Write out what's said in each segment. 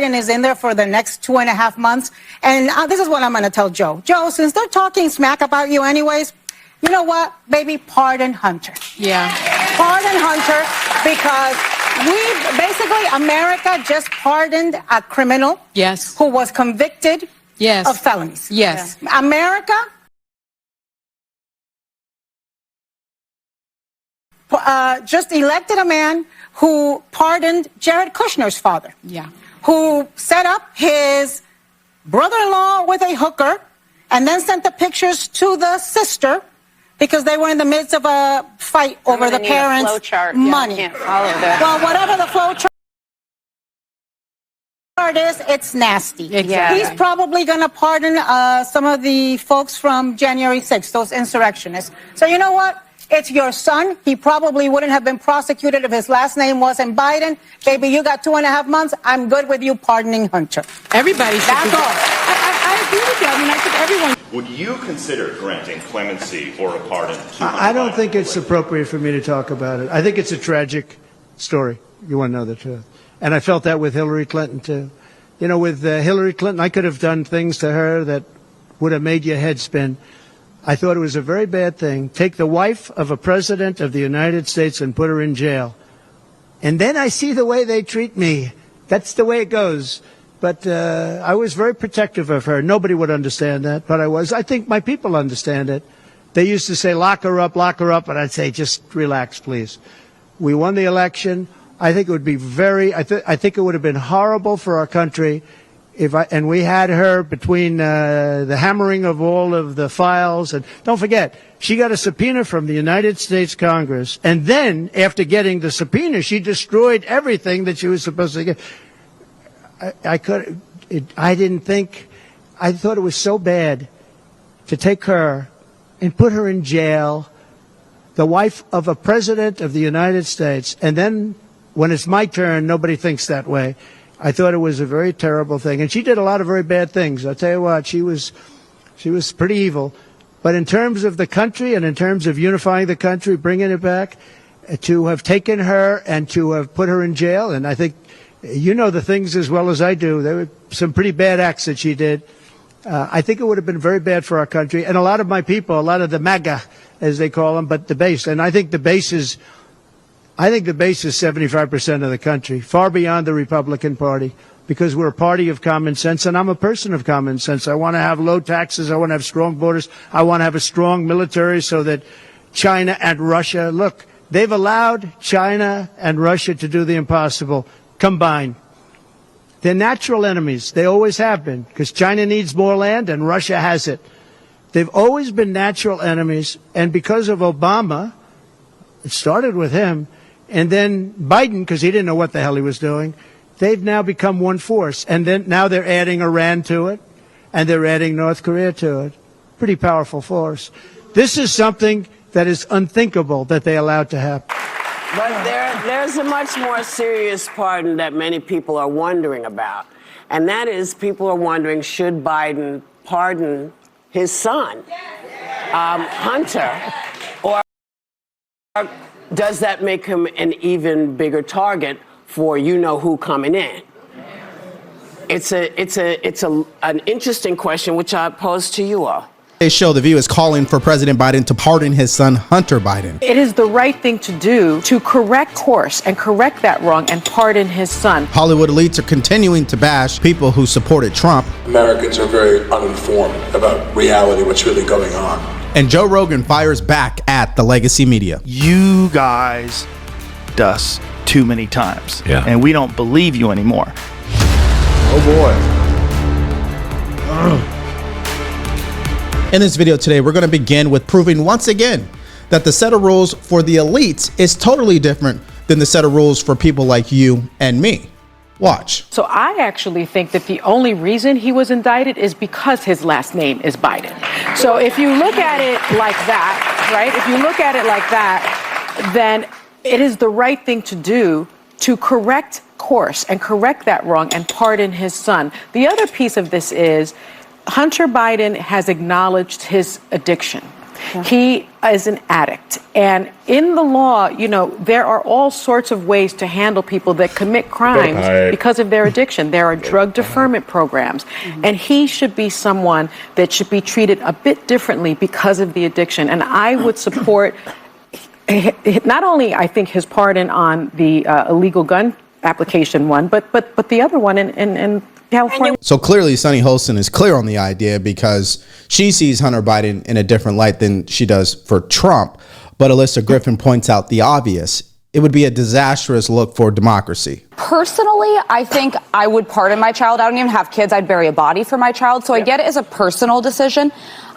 Biden is in there for the next 2.5 months. And this is what I'm going to tell Joe. Joe, since they're talking smack about you anyways, you know what, baby? Pardon Hunter. Yeah. Pardon Hunter, because America just pardoned a criminal. Yes. Who was convicted. Yes. Of felonies. Yes. Yeah. America just elected a man who pardoned Jared Kushner's father. Yeah. Who set up his brother-in-law with a hooker and then sent the pictures to the sister because they were in the midst of a fight over the parents' money. Yeah, I can't follow that. Well, whatever the flow chart is, it's nasty. Exactly. He's probably going to pardon some of the folks from January 6th, those insurrectionists. So you know what? It's your son. He probably wouldn't have been prosecuted if his last name wasn't Biden. Baby, you got 2.5 months. I'm good with you pardoning Hunter. Everybody should. That's all. I agree with you. I mean, I think everyone. Would you consider granting clemency or a pardon to Hunter I don't Biden? think it's appropriate for me to talk about it. I think it's a tragic story. You want to know the truth. And I felt that with Hillary Clinton, too. You know, with Hillary Clinton, I could have done things to her that would have made your head spin. I thought it was a very bad thing. Take the wife of a president of the United States and put her in jail. And then I see the way they treat me. That's the way it goes. But I was very protective of her. Nobody would understand that, but I was. I think my people understand it. They used to say, lock her up, and I'd say, just relax, please. We won the election. I think it would be I think it would have been horrible for our country and we had her between the hammering of all of the files. And don't forget, she got a subpoena from the United States Congress. And then, after getting the subpoena, she destroyed everything that she was supposed to get. I thought it was so bad to take her and put her in jail, the wife of a president of the United States, and then when it's my turn, nobody thinks that way. I thought it was a very terrible thing. And she did a lot of very bad things. I'll tell you what, she was pretty evil. But in terms of the country and in terms of unifying the country, bringing it back, to have taken her and to have put her in jail, and I think you know the things as well as I do. There were some pretty bad acts that she did. I think it would have been very bad for our country. And a lot of my people, a lot of the MAGA, as they call them, but the base. And I think the base is 75% of the country, far beyond the Republican Party, because we're a party of common sense, and I'm a person of common sense. I want to have low taxes. I want to have strong borders. I want to have a strong military so that China and Russia, look, they've allowed China and Russia to do the impossible combined. They're natural enemies. They always have been, because China needs more land and Russia has it. They've always been natural enemies, and because of Obama, it started with him, and then Biden, because he didn't know what the hell he was doing, they've now become one force. And then now they're adding Iran to it, and they're adding North Korea to it. Pretty powerful force. This is something that is unthinkable that they allowed to happen. But there's a much more serious pardon that many people are wondering about. And that is, people are wondering, should Biden pardon his son, Hunter, or does that make him an even bigger target for you-know-who coming in? It's an interesting question, which I pose to you all. Today's show, The View, is calling for President Biden to pardon his son, Hunter Biden. It is the right thing to do to correct course and correct that wrong and pardon his son. Hollywood elites are continuing to bash people who supported Trump. Americans are very uninformed about reality, what's really going on. And Joe Rogan fires back at the legacy media. You guys us too many times. Yeah. And we don't believe you anymore. Oh boy. In this video today, we're going to begin with proving once again that the set of rules for the elites is totally different than the set of rules for people like you and me. Watch. So I actually think that the only reason he was indicted is because his last name is Biden. So if you look at it like that, right? If you look at it like that, then it is the right thing to do to correct course and correct that wrong and pardon his son. The other piece of this is Hunter Biden has acknowledged his addiction. He is an addict. And in the law, you know, there are all sorts of ways to handle people that commit crimes because of their addiction. There are drug deferment programs. And he should be someone that should be treated a bit differently because of the addiction. And I would support not only, I think, his pardon on the illegal gun application one, but the other one in California. So clearly, Sunny Holston is clear on the idea because she sees Hunter Biden in a different light than she does for Trump. But Alyssa Griffin points out the obvious. It would be a disastrous look for democracy. Personally, I think I would pardon my child. I don't even have kids. I'd bury a body for my child. So I get it as a personal decision.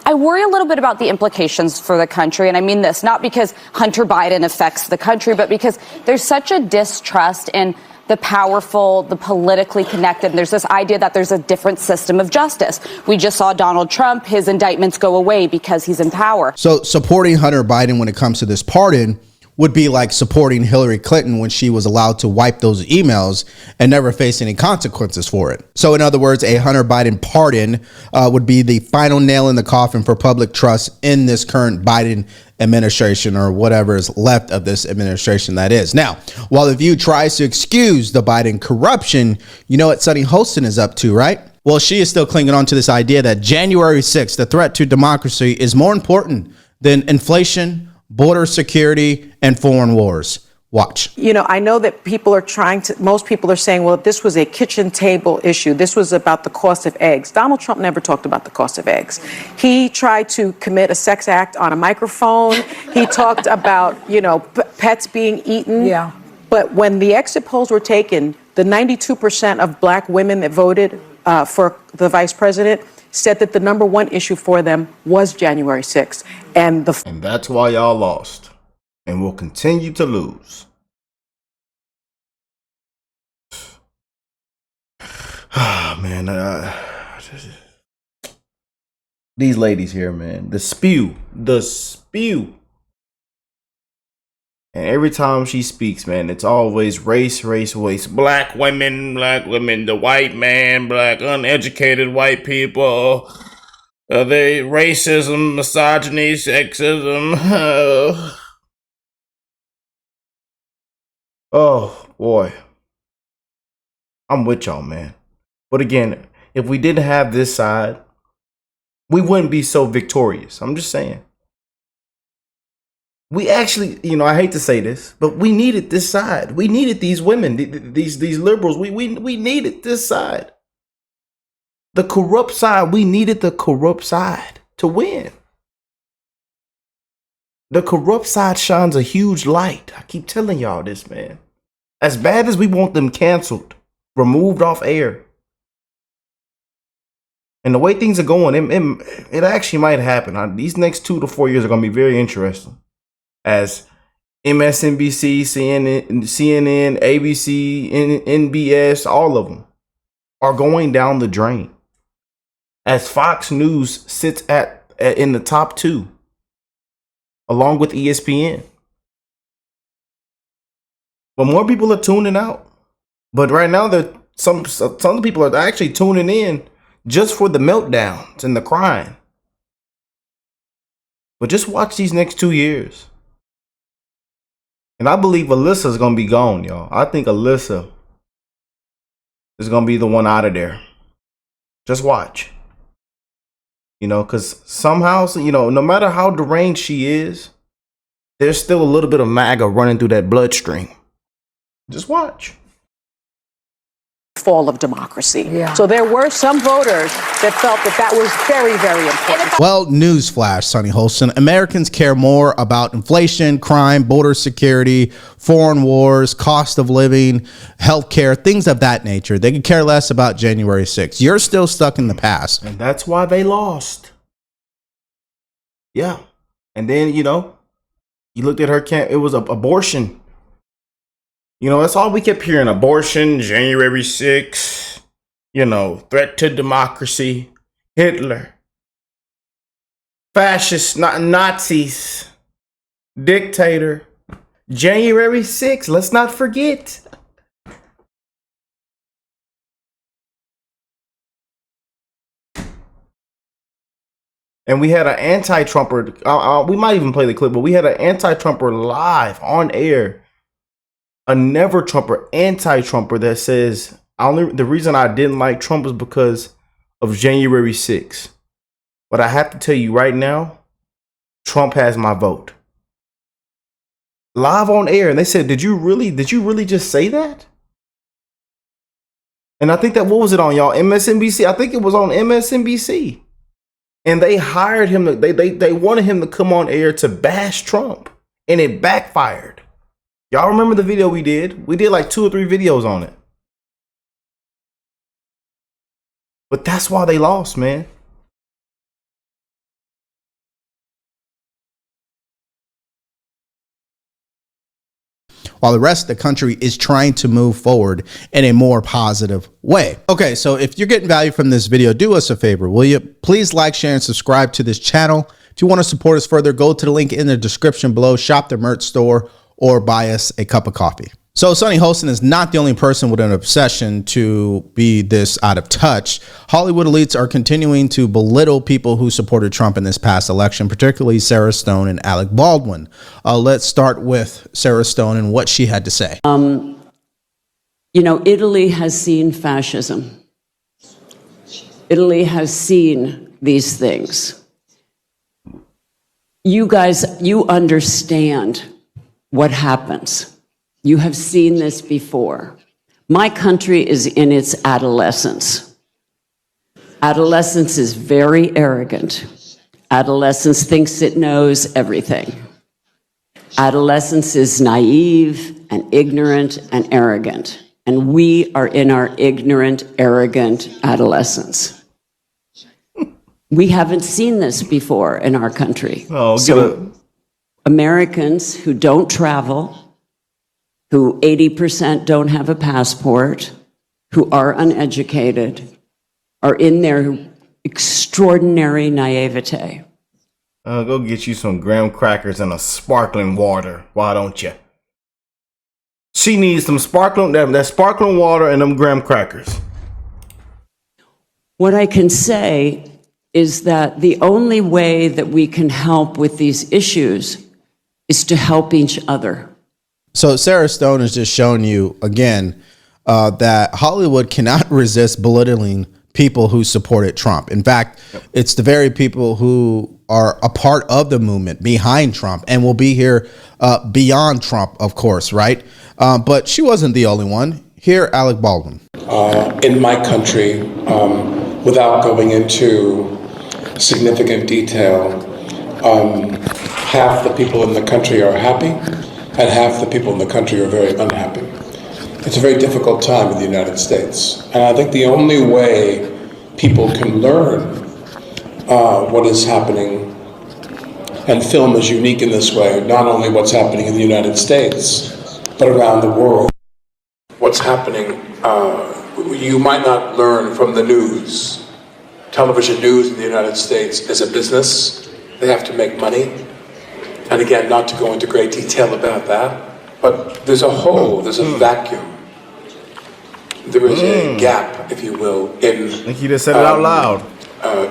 I worry a little bit about the implications for the country. And I mean this, not because Hunter Biden affects the country, but because there's such a distrust in the powerful, the politically connected. And there's this idea that there's a different system of justice. We just saw Donald Trump, his indictments go away because he's in power. So supporting Hunter Biden when it comes to this pardon would be like supporting Hillary Clinton when she was allowed to wipe those emails and never face any consequences for it. So in other words, a Hunter Biden pardon would be the final nail in the coffin for public trust in this current Biden administration, or whatever is left of this administration, that is. Now, while The View tries to excuse the Biden corruption, you know what Sunny Holston is up to, right? Well, she is still clinging on to this idea that January 6th, the threat to democracy, is more important than inflation, border security, and foreign wars. Watch. You know, I know that most people are saying, well, this was a kitchen table issue. This was about the cost of eggs. Donald Trump never talked about the cost of eggs. He tried to commit a sex act on a microphone. He talked about, you know, pets being eaten. Yeah. But when the exit polls were taken, the 92% of black women that voted for the vice president said that the number one issue for them was January 6th. And that's why y'all lost and will continue to lose. Man, these ladies here, man, the spew. And every time she speaks, man, it's always race, race. Black women, the white man, black uneducated white people. They racism, misogyny, sexism. Oh, boy. I'm with y'all, man. But again, if we didn't have this side, we wouldn't be so victorious. I'm just saying. We actually, you know, I hate to say this, but we needed this side. We needed these women, these liberals. We needed this side. The corrupt side, we needed the corrupt side to win. The corrupt side shines a huge light. I keep telling y'all this, man. As bad as we want them canceled, removed off air, and the way things are going, it actually might happen. These next 2 to 4 years are going to be very interesting. As MSNBC, CNN, ABC, NBS, all of them are going down the drain. As Fox News sits in the top 2, along with ESPN. But more people are tuning out. But right now, some people are actually tuning in just for the meltdowns and the crying. But just watch these next 2 years. And I believe Alyssa's going to be gone, y'all. I think Alyssa is going to be the one out of there. Just watch. You know, because somehow, you know, no matter how deranged she is, there's still a little bit of MAGA running through that bloodstream. Just watch. Fall of democracy. Yeah. So there were some voters that felt that was very, very important. Well, newsflash, Sunny Holston. Americans care more about inflation, crime, border security, foreign wars, cost of living, healthcare, things of that nature. They could care less about January 6th. You're still stuck in the past. And that's why they lost. Yeah. And then, you know, you looked at her camp, it was abortion. You know, that's all we kept hearing. Abortion, January 6th, you know, threat to democracy, Hitler, fascists, Nazis, dictator, January 6th, let's not forget. And we had an anti-Trumper. We might even play the clip, but we had an anti-Trumper live on air. A never-Trumper, anti-Trumper that says, the reason I didn't like Trump is because of January 6th. But I have to tell you right now, Trump has my vote. Live on air. And they said, did you really just say that? And I think that, what was it on, y'all? MSNBC? I think it was on MSNBC. And they hired him. They wanted him to come on air to bash Trump. And it backfired. Y'all remember the video we did? We did like 2 or 3 videos on it. But that's why they lost, man. While the rest of the country is trying to move forward in a more positive way. Okay, so if you're getting value from this video, do us a favor, will you? Please like, share, and subscribe to this channel. If you want to support us further, go to the link in the description below, shop the merch store, or buy us a cup of coffee. So Sunny Hostin is not the only person with an obsession to be this out of touch. Hollywood elites are continuing to belittle people who supported Trump in this past election, particularly Sarah Stone and Alec Baldwin. Let's start with Sarah Stone and what she had to say. You know, Italy has seen fascism. Italy has seen these things. You guys, you understand what happens. You have seen this before. My country is in its adolescence. Adolescence is very arrogant. Adolescence thinks it knows everything. Adolescence is naive and ignorant and arrogant. And we are in our ignorant, arrogant adolescence. We haven't seen this before in our country. Oh, so Americans who don't travel, who 80% don't have a passport, who are uneducated, are in their extraordinary naivete. Go get you some graham crackers and a sparkling water. Why don't you? She needs some that sparkling water and them graham crackers. What I can say is that the only way that we can help with these issues is to help each other. So Sarah Stone has just shown you again that Hollywood cannot resist belittling people who supported Trump. In fact, it's the very people who are a part of the movement behind Trump and will be here beyond Trump, of course, right? But she wasn't the only one. Here, Alec Baldwin. In my country, without going into significant detail, half the people in the country are happy and half the people in the country are very unhappy. It's a very difficult time in the United States. And I think the only way people can learn what is happening, and film is unique in this way, not only what's happening in the United States, but around the world. What's happening, you might not learn from the news. Television news in the United States is a business. They have to make money. And again, not to go into great detail about that, but there's a hole, there's a vacuum. There is a gap, if you will, in I think you just said it out loud.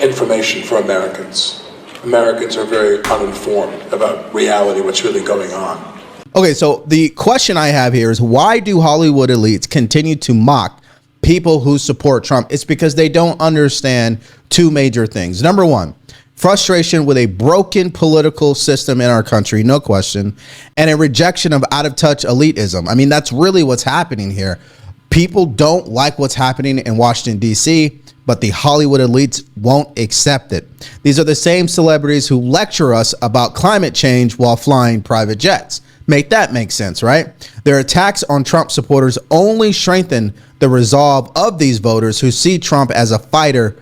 Information for Americans. Americans are very uninformed about reality, what's really going on. Okay, so the question I have here is, why do Hollywood elites continue to mock people who support Trump? It's because they don't understand 2 major things. Number 1, frustration with a broken political system in our country, no question, and a rejection of out-of-touch elitism. I mean, that's really what's happening here. People don't like what's happening in Washington, D.C., but the Hollywood elites won't accept it. These are the same celebrities who lecture us about climate change while flying private jets. Make that make sense, right? Their attacks on Trump supporters only strengthen the resolve of these voters who see Trump as a fighter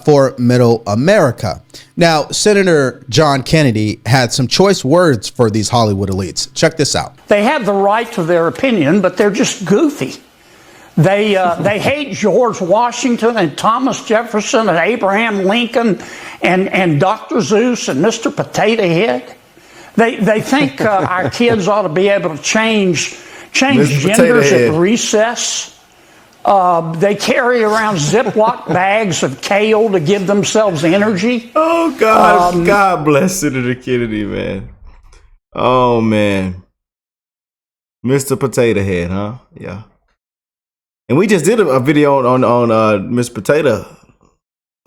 for middle America. Now, Senator John Kennedy had some choice words for these Hollywood elites. Check this out. They have the right to their opinion, but they're just goofy. They hate George Washington and Thomas Jefferson and Abraham Lincoln and Dr. Seuss and Mr. Potato Head. They think our kids ought to be able to change genders at recess. They carry around Ziploc bags of kale to give themselves energy. Oh, God. God bless Senator Kennedy, man. Oh, man. Mr. Potato Head, huh? Yeah. And we just did a video on Mr. Potato.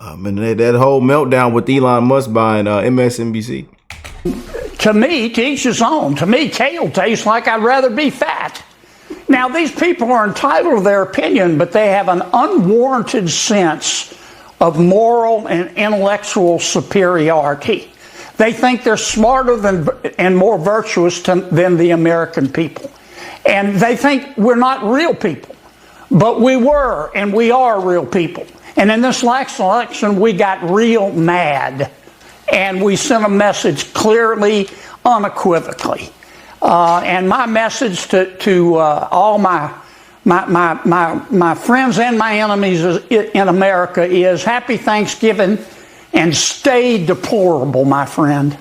And that whole meltdown with Elon Musk buying MSNBC. To me, to each his own. To me, kale tastes like I'd rather be fat. Now, these people are entitled to their opinion, but they have an unwarranted sense of moral and intellectual superiority. They think they're smarter and more virtuous than the American people. And they think we're not real people. But we were, and we are real people. And in this last election, we got real mad. And we sent a message clearly, unequivocally. And my message to all my friends and my enemies in America is happy Thanksgiving and stay deplorable, my friend.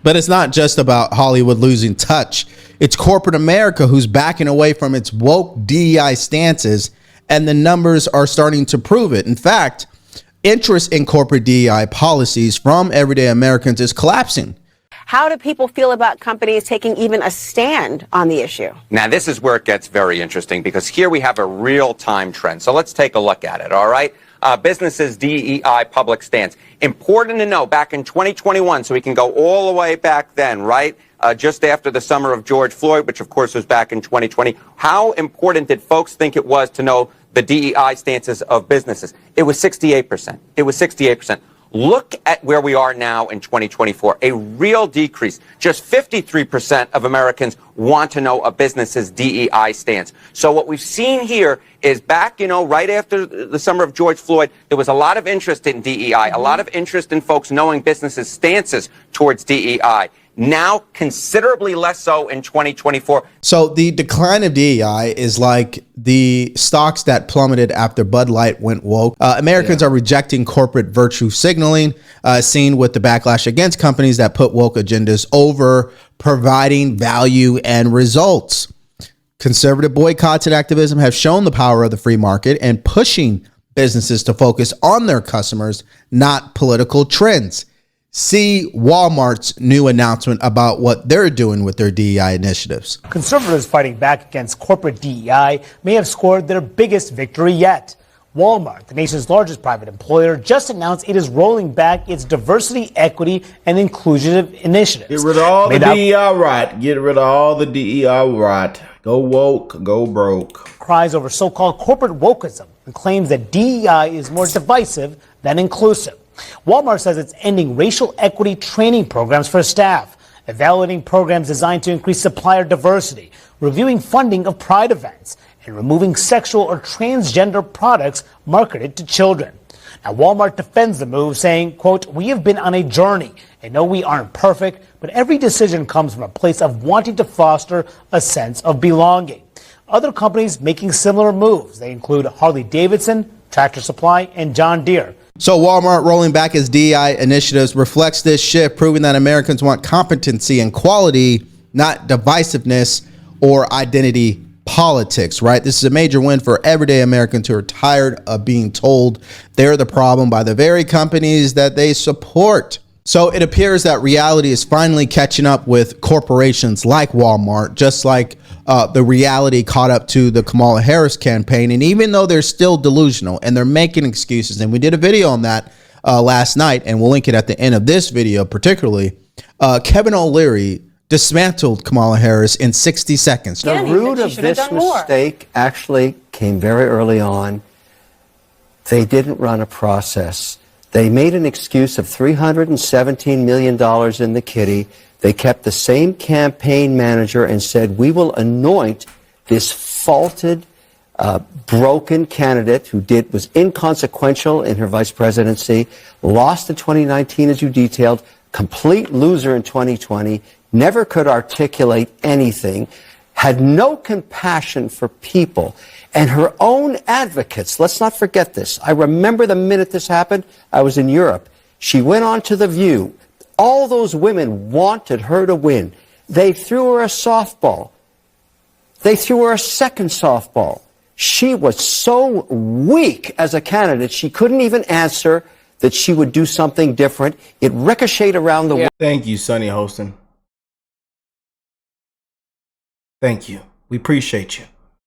But it's not just about Hollywood losing touch. It's corporate America who's backing away from its woke DEI stances, and the numbers are starting to prove it. In fact, interest in corporate DEI policies from everyday Americans is collapsing. How do people feel about companies taking even a stand on the issue? Now, this is where it gets very interesting, because here we have a real-time trend. So let's take a look at it, all right? Businesses' DEI public stance. Important to know, back in 2021, so we can go all the way back then, right? Just after the summer of George Floyd, which of course was back in 2020. How important did folks think it was to know the DEI stances of businesses? It was 68%. It was 68%. Look at where we are now in 2024, a real decrease. Just 53% of Americans want to know a business's DEI stance. So what we've seen here is back, right after the summer of George Floyd, there was a lot of interest in DEI, a lot of interest in folks knowing businesses' stances towards DEI. Now, considerably less so in 2024. So the decline of DEI is like the stocks that plummeted after Bud Light went woke. Americans are rejecting corporate virtue signaling, seen with the backlash against companies that put woke agendas over providing value and results. Conservative boycotts and activism have shown the power of the free market and pushing businesses to focus on their customers, not political trends. See Walmart's new announcement about what they're doing with their DEI initiatives. Conservatives fighting back against corporate DEI may have scored their biggest victory yet. Walmart, the nation's largest private employer, just announced it is rolling back its diversity, equity, and inclusion initiatives. Get rid of all the DEI rot. Get rid of all the DEI rot. Go woke, go broke. Cries over so-called corporate wokeism and claims that DEI is more divisive than inclusive. Walmart says it's ending racial equity training programs for staff, evaluating programs designed to increase supplier diversity, reviewing funding of pride events, and removing sexual or transgender products marketed to children. Now, Walmart defends the move, saying, quote, "We have been on a journey and know we aren't perfect, but every decision comes from a place of wanting to foster a sense of belonging." Other companies making similar moves. They include Harley-Davidson, Tractor Supply, and John Deere. So Walmart rolling back its DEI initiatives reflects this shift, proving that Americans want competency and quality, not divisiveness or identity politics, right? This is a major win for everyday Americans who are tired of being told they're the problem by the very companies that they support. So it appears that reality is finally catching up with corporations like Walmart, just like the reality caught up to the Kamala Harris campaign. And even though they're still delusional and they're making excuses, and we did a video on that last night, and we'll link it at the end of this video particularly, Kevin O'Leary dismantled Kamala Harris in 60 seconds. The root of this mistake actually came very early on. They didn't run a process. They made an excuse of $317 million in the kitty. They kept the same campaign manager and said, we will anoint this faulted, broken candidate who was inconsequential in her vice presidency, lost in 2019, as you detailed, complete loser in 2020, never could articulate anything, had no compassion for people. And her own advocates, let's not forget this. I remember the minute this happened, I was in Europe. She went on to The View. All those women wanted her to win. They threw her a softball. They threw her a second softball. She was so weak as a candidate, she couldn't even answer that she would do something different. It ricocheted around the world. Thank you, Sonny Holston. Thank you. We appreciate you.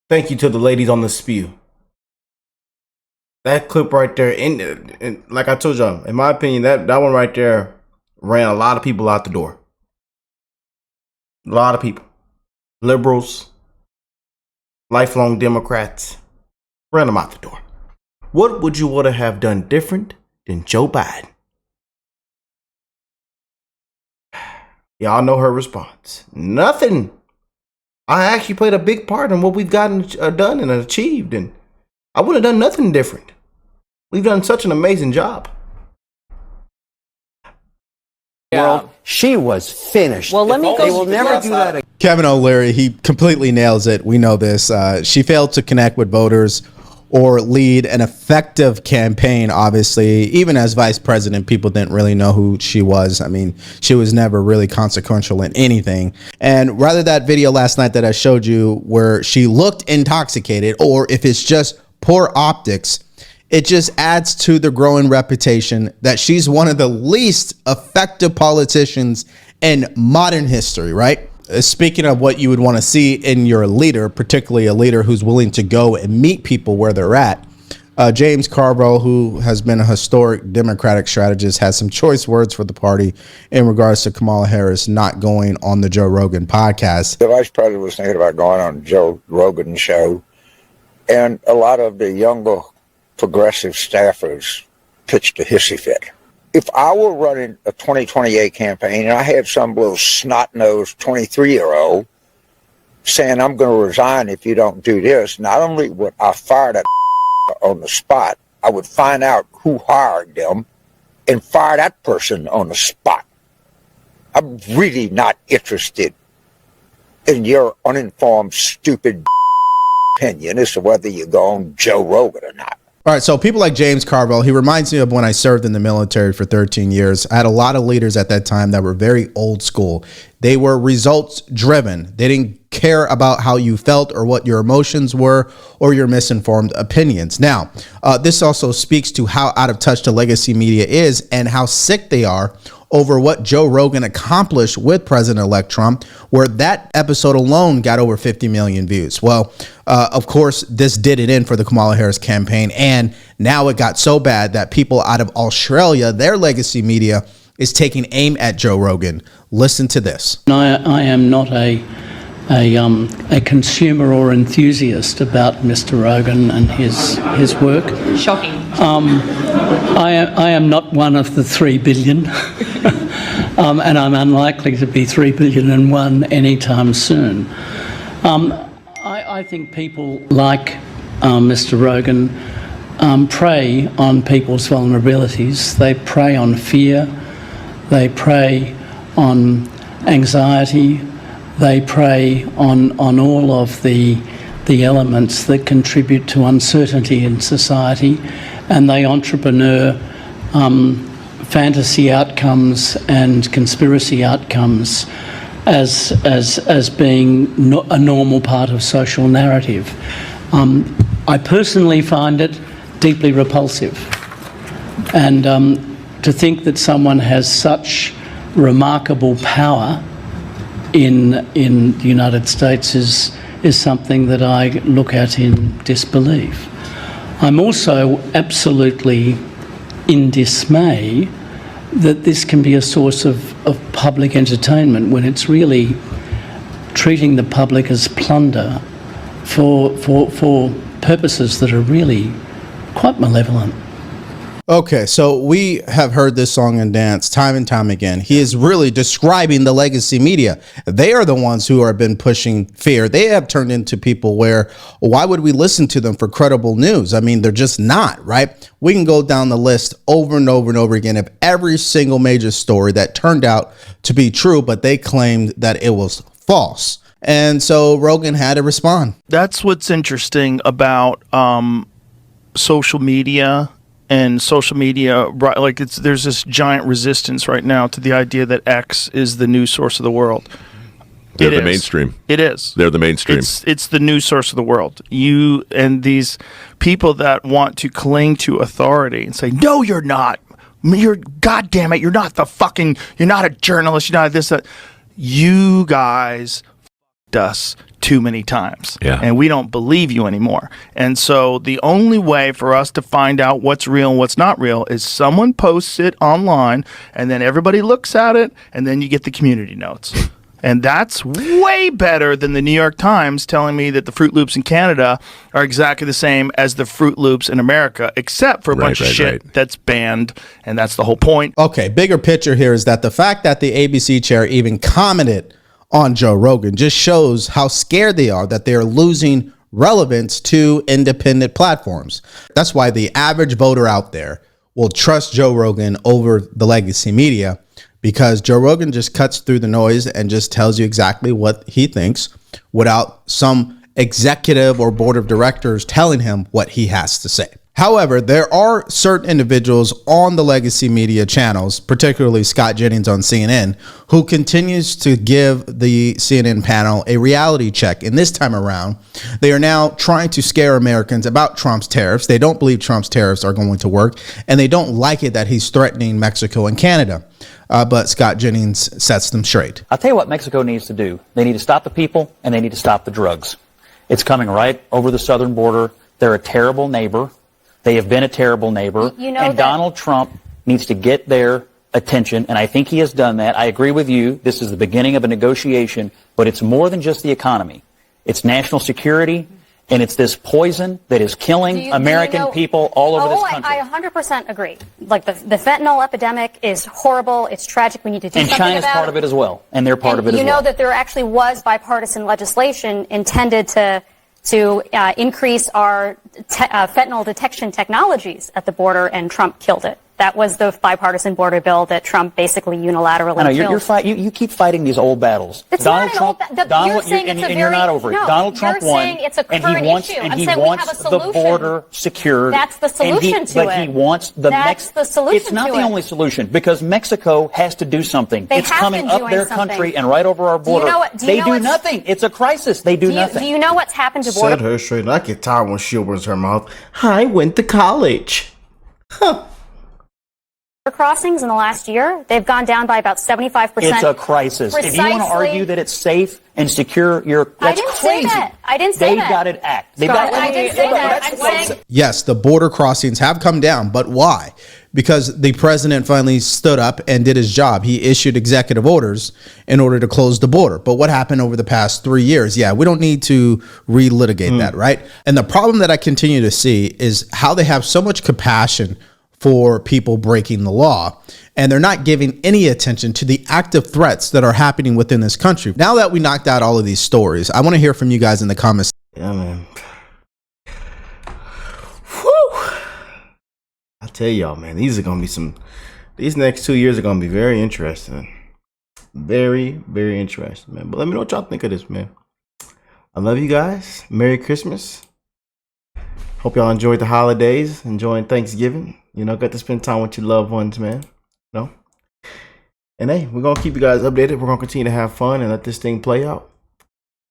Thank you to the ladies on the spew. That clip right there, and like I told y'all, in my opinion, that one right there ran a lot of people out the door. A lot of people. Liberals, lifelong Democrats, ran them out the door. What would you want to have done different than Joe Biden? Y'all know her response. Nothing. I actually played a big part in what we've gotten done and achieved, and I wouldn't have done nothing different. We've done such an amazing job. World, she was finished. Well, let me go. They will never do that again. Kevin O'Leary, he completely nails it. We know this. She failed to connect with voters or lead an effective campaign, obviously. Even as vice president, people didn't really know who she was. I mean, she was never really consequential in anything. And rather that video last night that I showed you where she looked intoxicated, or if it's just poor optics, it just adds to the growing reputation that she's one of the least effective politicians in modern history, right? Speaking of what you would want to see in your leader, particularly a leader who's willing to go and meet people where they're at, James Carville, who has been a historic Democratic strategist, has some choice words for the party in regards to Kamala Harris not going on the Joe Rogan podcast. The vice president was thinking about going on Joe Rogan show, and a lot of the younger progressive staffers pitched a hissy fit. If I were running a 2028 campaign and I had some little snot-nosed 23-year-old saying, I'm going to resign if you don't do this, not only would I fire that on the spot, I would find out who hired them and fire that person on the spot. I'm really not interested in your uninformed, stupid opinion as to whether you go on Joe Rogan or not. All right, so people like James Carville, he reminds me of when I served in the military for 13 years. I had a lot of leaders at that time that were very old school. They were results driven. They didn't care about how you felt or what your emotions were or your misinformed opinions. Now, this also speaks to how out of touch the legacy media is and how sick they are over what Joe Rogan accomplished with President-elect Trump, where that episode alone got over 50 million views. Well, of course, this did it in for the Kamala Harris campaign, and now it got so bad that people out of Australia, their legacy media, is taking aim at Joe Rogan. Listen to this. I am not a consumer or enthusiast about Mr. Rogan and his work. Shocking. I am not one of the 3 billion, and I'm unlikely to be 3 billion and one anytime soon. I think people like Mr. Rogan prey on people's vulnerabilities. They prey on fear. They prey on anxiety. They prey on all of the elements that contribute to uncertainty in society, and they entrepreneur fantasy outcomes and conspiracy outcomes as being a normal part of social narrative. I personally find it deeply repulsive, and to think that someone has such remarkable power in the United States is something that I look at in disbelief. I'm also absolutely in dismay that this can be a source of public entertainment when it's really treating the public as plunder for purposes that are really quite malevolent. Okay, so we have heard this song and dance time and time again. He is really describing the legacy media. They are the ones who have been pushing fear. They have turned into people where, why would we listen to them for credible news? I mean, they're just not, right? We can go down the list over and over and over again of every single major story that turned out to be true, but they claimed that it was false. And so Rogan had to respond. That's what's interesting about social media. And social media, like there's this giant resistance right now to the idea that X is the news source of the world. They're the mainstream. It is. They're the mainstream. It's the news source of the world. You and these people that want to cling to authority and say, no, you're not. You're, God damn it, you're not you're not a journalist. You're not this, that. You guys f***ed us too many times. Yeah. And we don't believe you anymore. And so the only way for us to find out what's real and what's not real is someone posts it online and then everybody looks at it and then you get the community notes. And that's way better than the New York Times telling me that the Fruit Loops in Canada are exactly the same as the Fruit Loops in America, except for a bunch of shit that's banned, and that's the whole point. Okay, bigger picture here is that the fact that the ABC chair even commented on Joe Rogan just shows how scared they are that they're losing relevance to independent platforms. That's why the average voter out there will trust Joe Rogan over the legacy media, because Joe Rogan just cuts through the noise and just tells you exactly what he thinks without some executive or board of directors telling him what he has to say. However, there are certain individuals on the legacy media channels, particularly Scott Jennings on CNN, who continues to give the CNN panel a reality check. And this time around, they are now trying to scare Americans about Trump's tariffs. They don't believe Trump's tariffs are going to work, and they don't like it that he's threatening Mexico and Canada. But Scott Jennings sets them straight. I'll tell you what Mexico needs to do. They need to stop the people, and they need to stop the drugs. It's coming right over the southern border. They're a terrible neighbor. They have been a terrible neighbor. And Donald Trump needs to get their attention, and I think he has done that. I agree with you. This is the beginning of a negotiation, but it's more than just the economy. It's national security, and it's this poison that is killing American people all over this country. I 100% agree. Like the fentanyl epidemic is horrible. It's tragic. We need to do something about it. And China's part of it as well, and they're part of it as well. You know that there actually was bipartisan legislation intended to increase our fentanyl detection technologies at the border, and Trump killed it. That was the bipartisan border bill that Trump basically unilaterally killed. You keep fighting these old battles. It's Donald not Trump, an old battle. You're saying it's a very, you're not over it. No, Donald Trump you're won, saying it's a current and he wants, issue. and I'm he saying wants we have a the solution. border secured. That's the solution to but it. he wants the That's the solution It's not to the it. only solution, because Mexico has to do something. They It's have coming been up doing their something. country and right over our border. They do nothing. It's a crisis. They do nothing. Do you know what's happened to border? Said her straight. And I get tired when she opens her mouth. I went to college. Crossings in the last year, they've gone down by about 75%. It's a crisis. If you want to argue that it's safe and secure, that's crazy. I didn't say that. They've got it act. I didn't say that. I'm saying Yes, the border crossings have come down, but why? Because the president finally stood up and did his job. He issued executive orders in order to close the border. But what happened over the past 3 years? Yeah, we don't need to relitigate that, right? And the problem that I continue to see is how they have so much compassion for people breaking the law, and they're not giving any attention to the active threats that are happening within this country. Now that we knocked out all of these stories, I want to hear from you guys in the comments. Yeah, man. Whew. I tell y'all, man, these next 2 years are gonna be very interesting. Very, very interesting, man. But let me know what y'all think of this, man. I love you guys. Merry Christmas. Hope y'all enjoyed the holidays, enjoying Thanksgiving. You know, got to spend time with your loved ones, man. You know? And hey, we're gonna keep you guys updated. We're gonna continue to have fun and let this thing play out.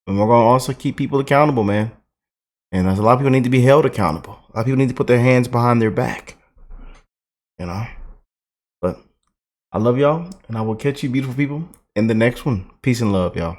And we're gonna also keep people accountable, man. And there's a lot of people need to be held accountable. A lot of people need to put their hands behind their back. You know? But I love y'all, and I will catch you beautiful people in the next one. Peace and love, y'all.